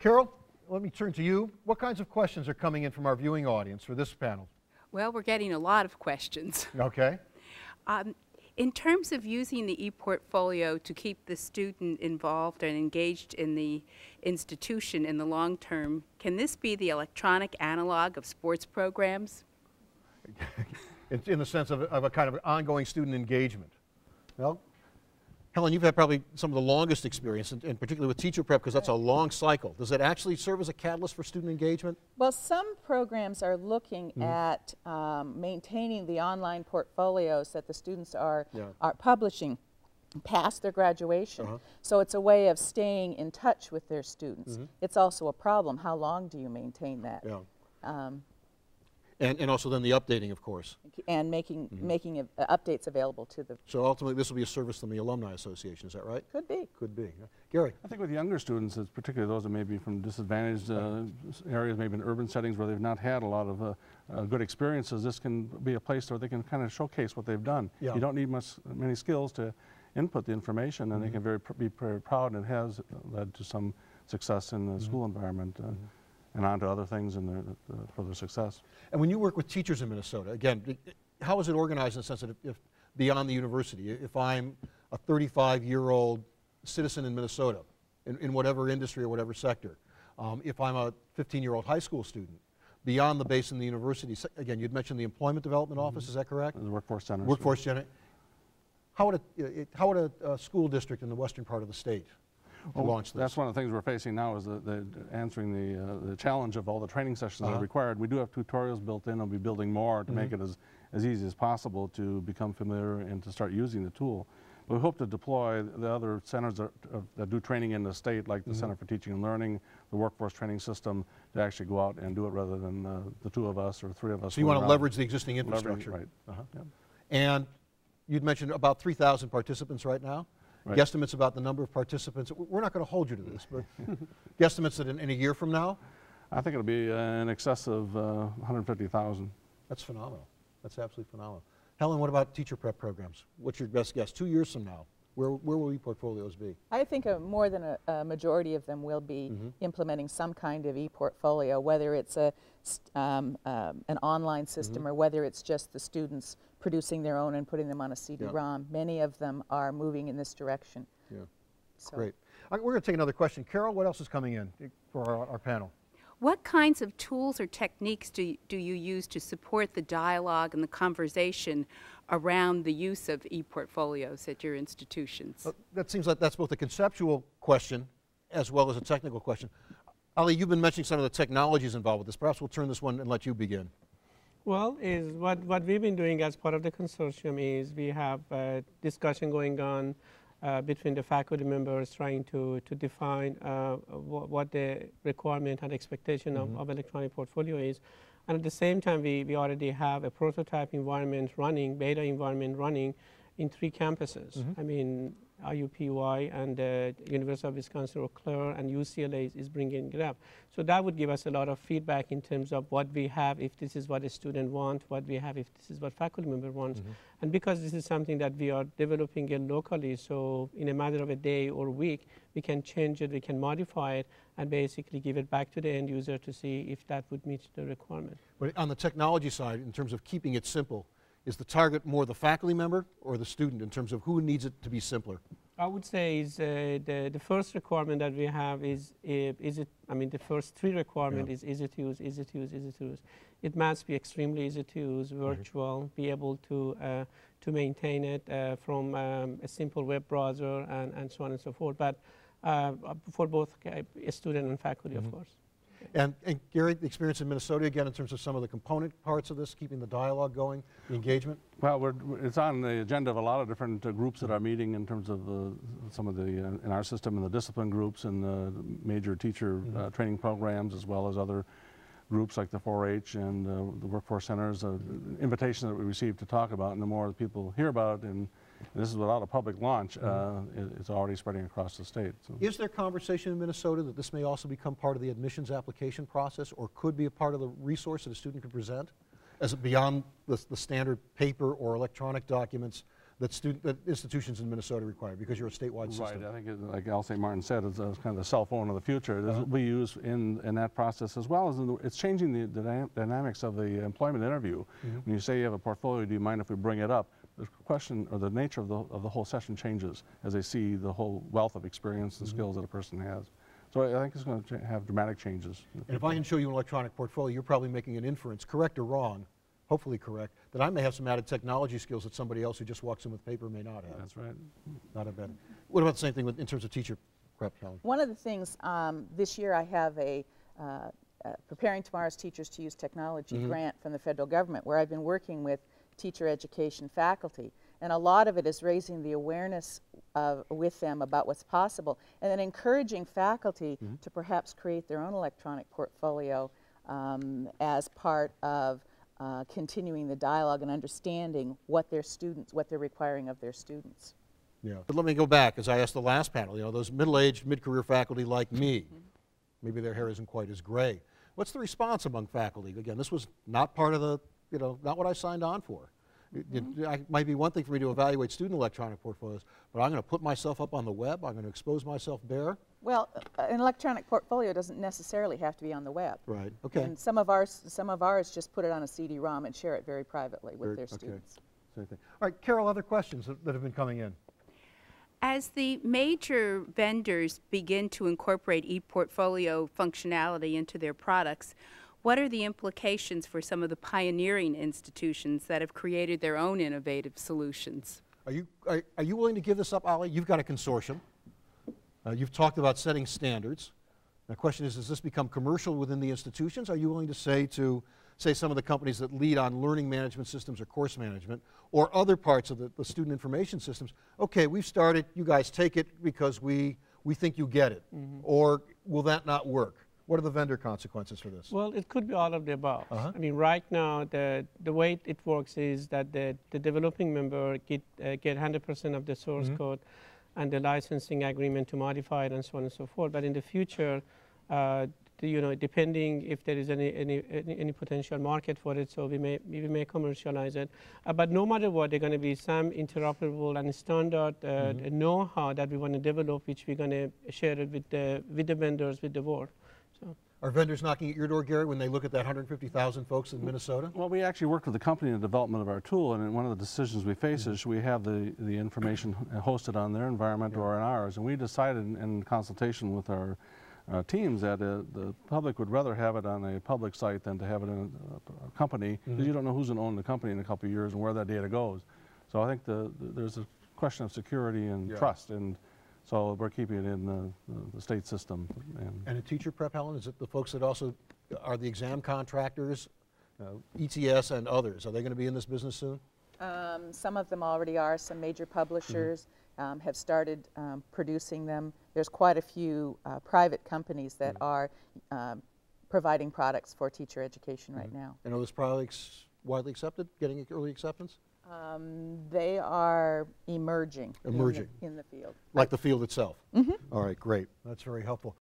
Carol, let me turn to you. What kinds of questions are coming in from our viewing audience for this panel? Well, we're getting a lot of questions. Okay. In terms of using the e-portfolio to keep the student involved and engaged in the institution in the long term, can this be the electronic analog of sports programs? In the sense of a kind of ongoing student engagement. Well, Helen, you've had probably some of the longest experience, and particularly with teacher prep, because that's a long cycle. Does it actually serve as a catalyst for student engagement? Well, some programs are looking at maintaining the online portfolios that the students are publishing past their graduation. So it's a way of staying in touch with their students. It's also a problem. How long do you maintain that? And also then the updating, of course. And making updates available to the... So ultimately this will be a service from the Alumni Association, is that right? Could be. Could be. Gary? I think with younger students, it's particularly those that may be from disadvantaged areas, maybe in urban settings where they've not had a lot of good experiences, this can be a place where they can kind of showcase what they've done. You don't need many skills to input the information, and they can be very proud, and it has led to some success in the school environment. And on to other things in for their success. And when you work with teachers in Minnesota, again, how is it organized in the sense that if beyond the university, if I'm a 35-year-old citizen in Minnesota, in whatever industry or whatever sector, if I'm a 15-year-old high school student, beyond the base in the university, again, you'd mentioned the Employment Development Office, is that correct? The workforce centers. Workforce center. How would a school district in the western part of the state launch this? That's one of the things we're facing now, is answering the challenge of all the training sessions that are required. We do have tutorials built in, and we'll be building more to make it as easy as possible to become familiar and to start using the tool. But we hope to deploy the other centers that do training in the state, like the Center for Teaching and Learning, the workforce training system, to actually go out and do it rather than the two of us or three of us. So you want to leverage the existing infrastructure. Right. And you'd mentioned about 3,000 participants right now. Guesstimates about the number of participants. We're not going to hold you to this, but guesstimates that in a year from now? I think it'll be in excess of 150,000. That's phenomenal. That's absolutely phenomenal. Helen, what about teacher prep programs? What's your best guess? 2 years from now, where will e-portfolios be? I think more than a majority of them will be implementing some kind of e-portfolio, whether it's an online system or whether it's just the students producing their own and putting them on a CD-ROM. Many of them are moving in this direction. So. Great. We're going to take another question. Carol, what else is coming in for our panel? What kinds of tools or techniques do you use to support the dialogue and the conversation around the use of e-portfolios at your institutions? That seems like that's both a conceptual question as well as a technical question. Ali, you've been mentioning some of the technologies involved with this. Perhaps we'll turn this one and let you begin. Well, what we've been doing as part of the consortium is we have a discussion going on between the faculty members trying to define what the requirement and expectation of electronic portfolio is. And at the same time, we already have a prototype environment running, beta environment running in 3 campuses. I mean, IUPUI and University of Wisconsin Eau Claire and UCLA is bringing it up. So that would give us a lot of feedback in terms of what we have, if this is what a student wants, what we have, if this is what faculty member wants. And because this is something that we are developing it locally, so in a matter of a day or week, we can change it, we can modify it, and basically give it back to the end user to see if that would meet the requirement. But on the technology side, in terms of keeping it simple, is the target more the faculty member or the student in terms of who needs it to be simpler? I would say is the first requirement that we have is I mean, the first 3 requirements is easy to use, easy to use, easy to use. It must be extremely easy to use, virtual, be able to maintain it from a simple web browser and so on and so forth. But for both a student and faculty, of course. And Gary, the experience in Minnesota, again, in terms of some of the component parts of this, keeping the dialogue going, the engagement? Well, it's on the agenda of a lot of different groups that are meeting in terms of some of the, in our system, in the discipline groups and the major teacher training programs, as well as other groups like the 4-H and the workforce centers, invitation that we received to talk about, and the more people hear about it, and this is without a public launch, it's already spreading across the state. So. Is there conversation in Minnesota that this may also become part of the admissions application process, or could be a part of the resource that a student could present, as beyond the standard paper or electronic documents that institutions in Minnesota require because you're a statewide system. Right, I think like Al St. Martin said, it's kind of the cell phone of the future. It will be used in that process as well as it's changing the dynamics of the employment interview. When you say you have a portfolio, do you mind if we bring it up? The question or the nature of the whole session changes as they see the whole wealth of experience and skills that a person has. So I think it's going to have dramatic changes. And if I can show you an electronic portfolio, you're probably making an inference, correct or wrong, hopefully correct, that I may have some added technology skills that somebody else who just walks in with paper may not have. That's right. Not a bad. What about the same thing in terms of teacher prep, Kelly? One of the things, this year I have a Preparing Tomorrow's Teachers to Use Technology grant from the federal government where I've been working with teacher education faculty. And a lot of it is raising the awareness with them about what's possible and then encouraging faculty to perhaps create their own electronic portfolio as part of continuing the dialogue and understanding what they're requiring of their students. Yeah, but let me go back, as I asked the last panel, you know, those middle-aged, mid-career faculty like me, maybe their hair isn't quite as gray. What's the response among faculty? Again, this was not part of the, you know, not what I signed on for. It might be one thing for me to evaluate student electronic portfolios, but I'm going to put myself up on the web, I'm going to expose myself bare. Well, an electronic portfolio doesn't necessarily have to be on the web. Right, okay. And some of ours just put it on a CD-ROM and share it very privately with their students. Same thing. All right, Carol, other questions that have been coming in? As the major vendors begin to incorporate e-portfolio functionality into their products, what are the implications for some of the pioneering institutions that have created their own innovative solutions? Are you willing to give this up, Ali? You've got a consortium. You've talked about setting standards. The question is, does this become commercial within the institutions? Are you willing to say some of the companies that lead on learning management systems or course management or other parts of the student information systems, okay, we've started, you guys take it because we think you get it, or will that not work? What are the vendor consequences for this? Well, it could be all of the above. I mean, right now, the way it works is that the developing member get 100% of the source code and the licensing agreement to modify it and so on and so forth. But in the future, you know, depending if there is any potential market for it, so we may commercialize it. But no matter what, there are going to be some interoperable and standard know-how that we want to develop, which we're going to share it with the vendors, with the world. So. Are vendors knocking at your door, Gary, when they look at that 150,000 folks in Minnesota? Well, we actually worked with the company in the development of our tool, and one of the decisions we face is we have the information hosted on their environment or on ours, and we decided in consultation with our teams that the public would rather have it on a public site than to have it in a company, because you don't know who's going to own the company in a couple of years and where that data goes. So I think there's a question of security and trust, and so we're keeping it in the state system. And in teacher prep, Helen, is it the folks that also are the exam contractors, ETS and others? Are they going to be in this business soon? Some of them already are. Some major publishers have started producing them. There's quite a few private companies that are providing products for teacher education right now. And are those products widely accepted, getting early acceptance? They are emerging. Emerging. In the field. Like the field itself? All right, great. That's very helpful.